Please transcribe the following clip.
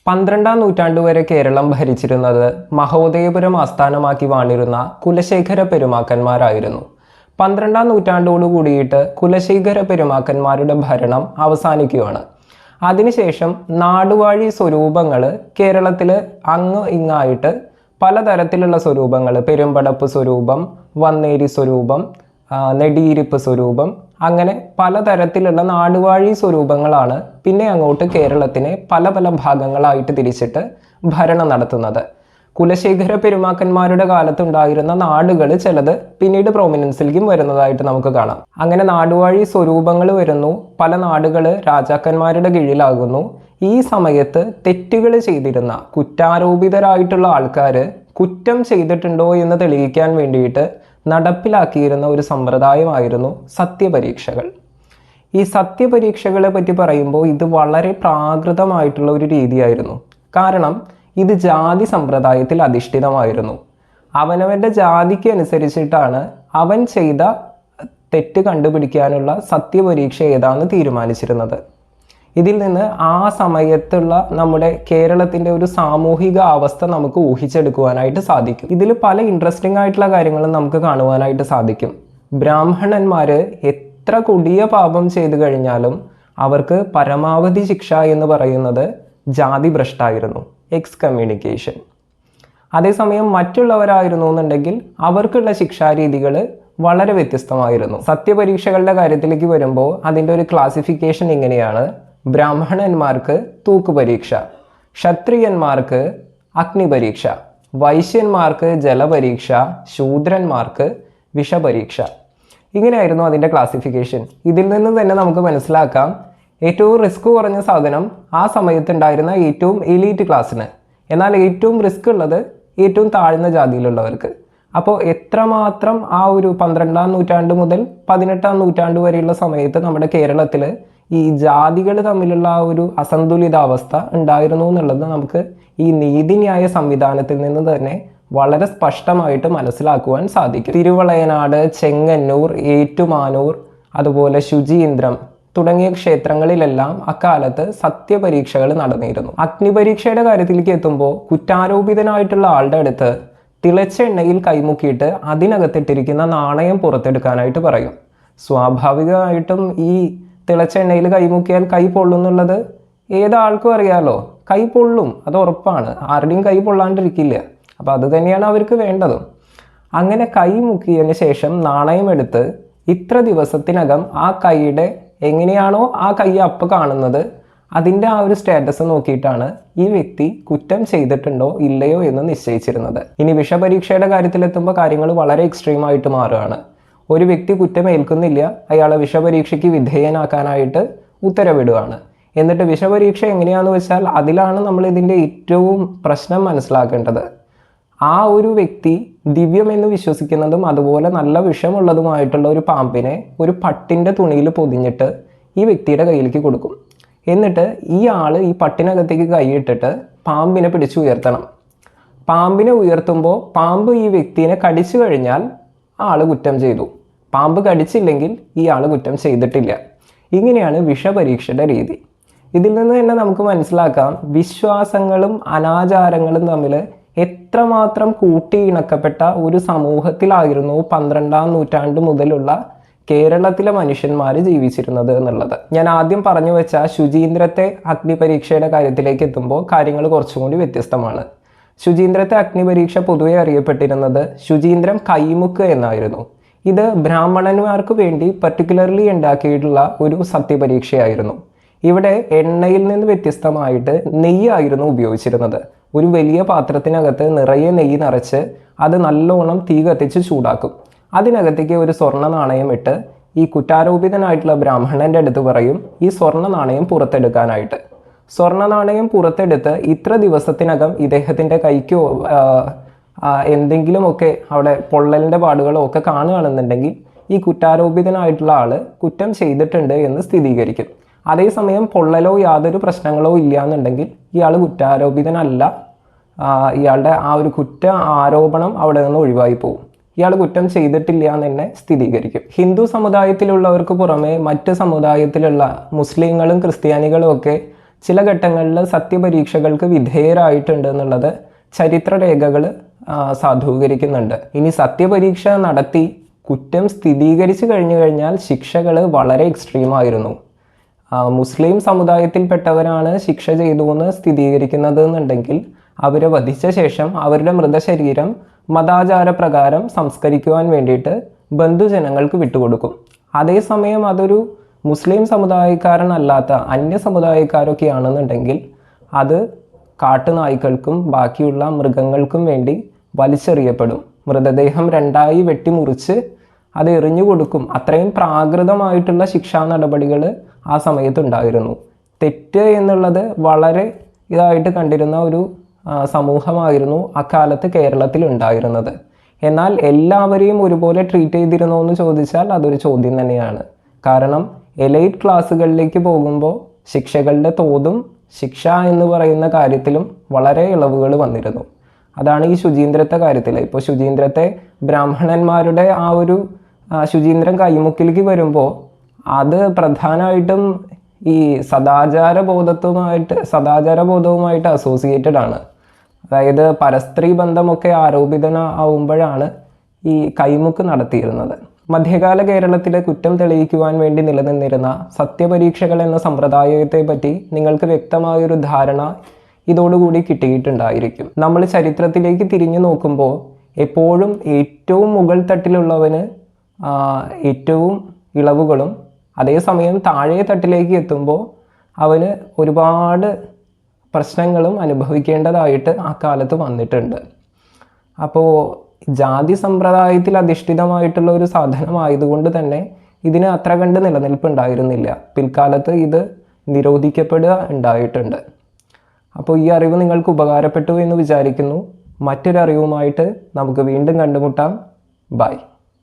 12ാം നൂറ്റാണ്ട് വരെ കേരളം ഭരിച്ചിരുന്നത് മഹോദയപുരം ആസ്ഥാനമാക്കി വാണിരുന്ന കുലശേഖര പെരുമാക്കന്മാരായിരുന്നു. 12ാം നൂറ്റാണ്ടോടു കൂടിയിട്ട് കുലശേഖര പെരുമാക്കന്മാരുടെ ഭരണം അവസാനിക്കുകയാണ്. അതിനുശേഷം നാടുവാഴി സ്വരൂപങ്ങൾ കേരളത്തിൽ അങ്ങ് ഇങ്ങായിട്ട് പലതരത്തിലുള്ള സ്വരൂപങ്ങൾ, പെരുമ്പടപ്പ് സ്വരൂപം, വന്നേരി സ്വരൂപം, നെടിയിരിപ്പ് സ്വരൂപം, അങ്ങനെ പലതരത്തിലുള്ള നാടുവാഴി സ്വരൂപങ്ങളാണ് പിന്നെ അങ്ങോട്ട് കേരളത്തിനെ പല പല ഭാഗങ്ങളായിട്ട് തിരിച്ചിട്ട് ഭരണം നടത്തുന്നത്. കുലശേഖര പെരുമാക്കന്മാരുടെ കാലത്തുണ്ടായിരുന്ന നാടുകൾ ചിലത് പിന്നീട് പ്രോമിനൻസിലേക്കും വരുന്നതായിട്ട് നമുക്ക് കാണാം. അങ്ങനെ നാടുവാഴി സ്വരൂപങ്ങൾ വരുന്നു, പല നാടുകൾ രാജാക്കന്മാരുടെ കീഴിലാകുന്നു. ഈ സമയത്ത് തെറ്റുകൾ ചെയ്തിരുന്ന കുറ്റാരോപിതരായിട്ടുള്ള ആൾക്കാർ കുറ്റം ചെയ്തിട്ടുണ്ടോ എന്ന് തെളിയിക്കാൻ വേണ്ടിയിട്ട് നടപ്പിലാക്കിയിരുന്ന ഒരു സമ്പ്രദായമായിരുന്നു സത്യപരീക്ഷകൾ. ഈ സത്യപരീക്ഷകളെ പറ്റി പറയുമ്പോൾ ഇത് വളരെ പ്രാകൃതമായിട്ടുള്ള ഒരു രീതിയായിരുന്നു. കാരണം ഇത് ജാതി സമ്പ്രദായത്തിൽ അധിഷ്ഠിതമായിരുന്നു. അവനവൻ്റെ ജാതിക്ക് അനുസരിച്ചിട്ടാണ് അവൻ ചെയ്ത തെറ്റ് കണ്ടുപിടിക്കാനുള്ള സത്യപരീക്ഷ ഏതാണെന്ന് തീരുമാനിച്ചിരുന്നത്. ഇതിൽ നിന്ന് ആ സമയത്തുള്ള നമ്മുടെ കേരളത്തിൻ്റെ ഒരു സാമൂഹിക അവസ്ഥ നമുക്ക് ഊഹിച്ചെടുക്കുവാനായിട്ട് സാധിക്കും. ഇതിൽ പല ഇൻട്രസ്റ്റിംഗ് ആയിട്ടുള്ള കാര്യങ്ങളും നമുക്ക് കാണുവാനായിട്ട് സാധിക്കും. ബ്രാഹ്മണന്മാർ എത്ര കൊടിയ പാപം ചെയ്തു കഴിഞ്ഞാലും അവർക്ക് പരമാവധി ശിക്ഷ എന്ന് പറയുന്നത് ജാതി ഭ്രഷ്ടായിരുന്നു, എക്സ്കമ്മ്യൂണിക്കേഷൻ. അതേസമയം മറ്റുള്ളവരായിരുന്നു എന്നുണ്ടെങ്കിൽ അവർക്കുള്ള ശിക്ഷാരീതികൾ വളരെ വ്യത്യസ്തമായിരുന്നു. സത്യപരീക്ഷകളുടെ കാര്യത്തിലേക്ക് വരുമ്പോൾ അതിൻ്റെ ഒരു ക്ലാസിഫിക്കേഷൻ ഇങ്ങനെയാണ്: ബ്രാഹ്മണന്മാർക്ക് തൂക്കുപരീക്ഷ, ക്ഷത്രിയന്മാർക്ക് അഗ്നിപരീക്ഷ, വൈശ്യന്മാർക്ക് ജലപരീക്ഷ, ശൂദ്രന്മാർക്ക് വിഷപരീക്ഷ. ഇങ്ങനെയായിരുന്നു അതിൻ്റെ ക്ലാസിഫിക്കേഷൻ. ഇതിൽ നിന്ന് തന്നെ നമുക്ക് മനസ്സിലാക്കാം ഏറ്റവും റിസ്ക് കുറഞ്ഞ സാധനം ആ സമയത്തുണ്ടായിരുന്ന ഏറ്റവും എലീറ്റ് ക്ലാസ്സിന്, എന്നാൽ ഏറ്റവും റിസ്ക് ഉള്ളത് ഏറ്റവും താഴ്ന്ന ജാതിയിലുള്ളവർക്ക്. അപ്പോൾ എത്രമാത്രം ആ ഒരു 12ാം നൂറ്റാണ്ട് മുതൽ 18ാം നൂറ്റാണ്ട് വരെയുള്ള സമയത്ത് നമ്മുടെ കേരളത്തിൽ ഈ ജാതികൾ തമ്മിലുള്ള ആ ഒരു അസന്തുലിതാവസ്ഥ ഉണ്ടായിരുന്നു എന്നുള്ളത് നമുക്ക് ഈ നീതിന്യായ സംവിധാനത്തിൽ നിന്ന് തന്നെ വളരെ സ്പഷ്ടമായിട്ട് മനസ്സിലാക്കുവാൻ സാധിക്കും. തിരുവളയനാട്, ചെങ്ങന്നൂർ, ഏറ്റുമാനൂർ, അതുപോലെ ശുചീന്ദ്രം തുടങ്ങിയ ക്ഷേത്രങ്ങളിലെല്ലാം അക്കാലത്ത് സത്യപരീക്ഷകൾ നടന്നിരുന്നു. അഗ്നിപരീക്ഷയുടെ കാര്യത്തിലേക്ക് എത്തുമ്പോൾ കുറ്റാരോപിതനായിട്ടുള്ള ആളുടെ അടുത്ത് തിളച്ച എണ്ണയിൽ കൈമുക്കിയിട്ട് അതിനകത്തിട്ടിരിക്കുന്ന നാണയം പുറത്തെടുക്കാനായിട്ട് പറയും. സ്വാഭാവികമായിട്ടും ഈ തിളച്ച എണ്ണയിൽ കൈമുക്കിയാൽ കൈ പൊള്ളുന്നുള്ളത് ഏതാൾക്കും അറിയാലോ. കൈ പൊള്ളും, അത് ഉറപ്പാണ്. ആരുടെയും കൈ പൊള്ളാണ്ടിരിക്കില്ല. അപ്പം അത് തന്നെയാണ് അവർക്ക് വേണ്ടതും. അങ്ങനെ കൈ മുക്കിയതിന് ശേഷം നാണയം എടുത്ത് ഇത്ര ദിവസത്തിനകം ആ കൈയുടെ എങ്ങനെയാണോ ആ കൈ അപ്പം കാണുന്നത് അതിൻ്റെ ആ ഒരു സ്റ്റാറ്റസ് നോക്കിയിട്ടാണ് ഈ വ്യക്തി കുറ്റം ചെയ്തിട്ടുണ്ടോ ഇല്ലയോ എന്ന് നിശ്ചയിച്ചിരുന്നത്. ഇനി വിഷപരീക്ഷയുടെ കാര്യത്തിലെത്തുമ്പോൾ കാര്യങ്ങൾ വളരെ എക്സ്ട്രീമായിട്ട് മാറുകയാണ്. ഒരു വ്യക്തി കുറ്റം ഏൽക്കുന്നില്ല, അയാളെ വിഷപരീക്ഷയ്ക്ക് വിധേയനാക്കാനായിട്ട് ഉത്തരവിടുകയാണ്. എന്നിട്ട് വിഷപരീക്ഷ എങ്ങനെയാണെന്ന് വെച്ചാൽ അതിലാണ് നമ്മൾ ഇതിൻ്റെ ഏറ്റവും പ്രശ്നം മനസ്സിലാക്കേണ്ടത്. ആ ഒരു വ്യക്തി ദിവ്യമെന്ന് വിശ്വസിക്കുന്നതും അതുപോലെ നല്ല വിഷമുള്ളതുമായിട്ടുള്ള ഒരു പാമ്പിനെ ഒരു പട്ടിൻ്റെ തുണിയിൽ പൊതിഞ്ഞിട്ട് ഈ വ്യക്തിയുടെ കയ്യിലേക്ക് കൊടുക്കും. എന്നിട്ട് ഈ ആൾ ഈ പട്ടിനകത്തേക്ക് കൈയിട്ടിട്ട് പാമ്പിനെ പിടിച്ചു ഉയർത്തണം. പാമ്പിനെ ഉയർത്തുമ്പോൾ പാമ്പ് ഈ വ്യക്തിനെ കടിച്ചു കഴിഞ്ഞാൽ ആൾ കുറ്റം ചെയ്തു, പാമ്പ് കടിച്ചില്ലെങ്കിൽ ഈ ആൾ കുറ്റം ചെയ്തിട്ടില്ല. ഇങ്ങനെയാണ് വിഷപരീക്ഷയുടെ രീതി. ഇതിൽ നിന്ന് തന്നെ നമുക്ക് മനസ്സിലാക്കാം വിശ്വാസങ്ങളും അനാചാരങ്ങളും തമ്മിൽ എത്രമാത്രം കൂട്ടിയിണക്കപ്പെട്ട ഒരു സമൂഹത്തിലായിരുന്നു 12ാം നൂറ്റാണ്ട് മുതലുള്ള കേരളത്തിലെ മനുഷ്യന്മാർ ജീവിച്ചിരുന്നത് എന്നുള്ളത്. ഞാൻ ആദ്യം പറഞ്ഞു വെച്ച ശുചീന്ദ്രത്തെ അഗ്നിപരീക്ഷയുടെ കാര്യത്തിലേക്ക് എത്തുമ്പോൾ കാര്യങ്ങൾ കുറച്ചും കൂടി വ്യത്യസ്തമാണ്. ശുചീന്ദ്രത്തെ അഗ്നിപരീക്ഷ പൊതുവെ അറിയപ്പെട്ടിരുന്നത് ശുചീന്ദ്രം കൈമുക്ക് എന്നായിരുന്നു. ഇത് ബ്രാഹ്മണന്മാർക്ക് വേണ്ടി പർട്ടിക്കുലർലി ഉണ്ടാക്കിയിട്ടുള്ള ഒരു സത്യപരീക്ഷയായിരുന്നു. ഇവിടെ എണ്ണയിൽ നിന്ന് വ്യത്യസ്തമായിട്ട് നെയ്യായിരുന്നു ഉപയോഗിച്ചിരുന്നത്. ഒരു വലിയ പാത്രത്തിനകത്ത് നിറയെ നെയ്യ് നിറച്ച് അത് നല്ലോണം തീ കത്തിച്ച് ചൂടാക്കും. അതിനകത്തേക്ക് ഒരു സ്വർണ്ണ നാണയം ഇട്ട് ഈ കുറ്റാരോപിതനായിട്ടുള്ള ബ്രാഹ്മണൻ്റെ അടുത്ത് പറയും ഈ സ്വർണ്ണ നാണയം പുറത്തെടുക്കാനായിട്ട്. സ്വർണ്ണ നാണയം പുറത്തെടുത്ത് ഇത്ര ദിവസത്തിനകം ഇദ്ദേഹത്തിൻ്റെ കൈക്കോ എന്തെങ്കിലുമൊക്കെ അവിടെ പൊള്ളലിൻ്റെ പാടുകളോ ഒക്കെ കാണുകയാണെന്നുണ്ടെങ്കിൽ ഈ കുറ്റാരോപിതനായിട്ടുള്ള ആൾ കുറ്റം ചെയ്തിട്ടുണ്ട് എന്ന് സ്ഥിരീകരിക്കും. അതേസമയം പൊള്ളലോ യാതൊരു പ്രശ്നങ്ങളോ ഇല്ല എന്നുണ്ടെങ്കിൽ ഇയാൾ കുറ്റാരോപിതനല്ല, ഇയാളുടെ ആ ഒരു കുറ്റ ആരോപണം അവിടെ നിന്ന് ഒഴിവായി പോകും. ഇയാൾ കുറ്റം ചെയ്തിട്ടില്ല എന്ന് തന്നെ സ്ഥിരീകരിക്കും. ഹിന്ദു സമുദായത്തിലുള്ളവർക്ക് പുറമെ മറ്റ് സമുദായത്തിലുള്ള മുസ്ലിങ്ങളും ക്രിസ്ത്യാനികളും ഒക്കെ ചില ഘട്ടങ്ങളിൽ സത്യപരീക്ഷകൾക്ക് വിധേയരായിട്ടുണ്ട് എന്നുള്ളത് ചരിത്രരേഖകൾ സാധൂകരിക്കുന്നുണ്ട്. ഇനി സത്യപരീക്ഷ നടത്തി കുറ്റം സ്ഥിരീകരിച്ചു കഴിഞ്ഞാൽ ശിക്ഷകൾ വളരെ എക്സ്ട്രീമായിരുന്നു. മുസ്ലിം സമുദായത്തിൽപ്പെട്ടവരാണ് ശിക്ഷ ചെയ്തു എന്ന് സ്ഥിരീകരിക്കുന്നത് എന്നുണ്ടെങ്കിൽ അവരെ വധിച്ച ശേഷം അവരുടെ മൃതശരീരം മതാചാരപ്രകാരം സംസ്കരിക്കുവാൻ വേണ്ടിയിട്ട് ബന്ധുജനങ്ങൾക്ക് വിട്ടുകൊടുക്കും. അതേസമയം അതൊരു മുസ്ലിം സമുദായക്കാരനല്ലാത്ത അന്യ സമുദായക്കാരൊക്കെയാണെന്നുണ്ടെങ്കിൽ അത് കാട്ടുനായ്ക്കൾക്കും ബാക്കിയുള്ള മൃഗങ്ങൾക്കും വേണ്ടി വലിച്ചെറിയപ്പെടും. മൃതദേഹം രണ്ടായി വെട്ടിമുറിച്ച് അത് എറിഞ്ഞു കൊടുക്കും. അത്രയും പ്രാകൃതമായിട്ടുള്ള ശിക്ഷാ നടപടികൾ ആ സമയത്തുണ്ടായിരുന്നു. തെറ്റ് എന്നുള്ളത് വളരെ ഇതായിട്ട് കണ്ടിരുന്ന ഒരു സമൂഹമായിരുന്നു അക്കാലത്ത് കേരളത്തിൽ ഉണ്ടായിരുന്നത്. എന്നാൽ എല്ലാവരെയും ഒരുപോലെ ട്രീറ്റ് ചെയ്തിരുന്നോ എന്ന് ചോദിച്ചാൽ അതൊരു ചോദ്യം തന്നെയാണ്. കാരണം എലൈറ്റ് ക്ലാസ്സുകളിലേക്ക് പോകുമ്പോൾ ശിക്ഷകളുടെ തോതും ശിക്ഷ എന്ന് പറയുന്ന കാര്യത്തിലും വളരെ ഇളവുകൾ വന്നിരുന്നു. അതാണ് ഈ ശുചീന്ദ്രത്തെ കാര്യത്തിൽ. ഇപ്പോൾ ശുചീന്ദ്രത്തെ ബ്രാഹ്മണന്മാരുടെ ആ ഒരു ശുചീന്ദ്രം കൈമുക്കിലേക്ക് വരുമ്പോൾ അത് പ്രധാനമായിട്ടും ഈ സദാചാരബോധവുമായിട്ട് അസോസിയേറ്റഡ് ആണ്. അതായത് പരസ്ത്രീ ബന്ധമൊക്കെ ആവുമ്പോഴാണ് ഈ കൈമുക്ക് നടത്തിയിരുന്നത്. മധ്യകാല കേരളത്തിലെ കുറ്റം തെളിയിക്കുവാൻ വേണ്ടി നിലനിന്നിരുന്ന സത്യപരീക്ഷകൾ എന്ന സമ്പ്രദായത്തെ പറ്റി നിങ്ങൾക്ക് വ്യക്തമായൊരു ധാരണ ഇതോടുകൂടി കിട്ടിയിട്ടുണ്ടായിരിക്കും. നമ്മൾ ചരിത്രത്തിലേക്ക് തിരിഞ്ഞു നോക്കുമ്പോൾ എപ്പോഴും ഏറ്റവും മുകൾ തട്ടിലുള്ളവന് ഏറ്റവും ഇളവുകളും, അതേസമയം താഴെ തട്ടിലേക്ക് എത്തുമ്പോൾ അവന് ഒരുപാട് പ്രശ്നങ്ങളും അനുഭവിക്കേണ്ടതായിട്ട് ആ കാലത്ത് വന്നിട്ടുണ്ട്. അപ്പോൾ ജാതി സമ്പ്രദായത്തിൽ അധിഷ്ഠിതമായിട്ടുള്ള ഒരു സാധനമായതുകൊണ്ട് തന്നെ ഇതിന് അത്ര കണ്ട് നിലനിൽപ്പുണ്ടായിരുന്നില്ല. പിൽക്കാലത്ത് ഇത് നിരോധിക്കപ്പെടുക ഉണ്ടായിട്ടുണ്ട്. അപ്പോൾ ഈ അറിവ് നിങ്ങൾക്ക് ഉപകാരപ്പെട്ടു എന്ന് വിചാരിക്കുന്നു. മറ്റൊരു അറിവുമായിട്ട് നമുക്ക് വീണ്ടും കണ്ടുമുട്ടാം. ബൈ.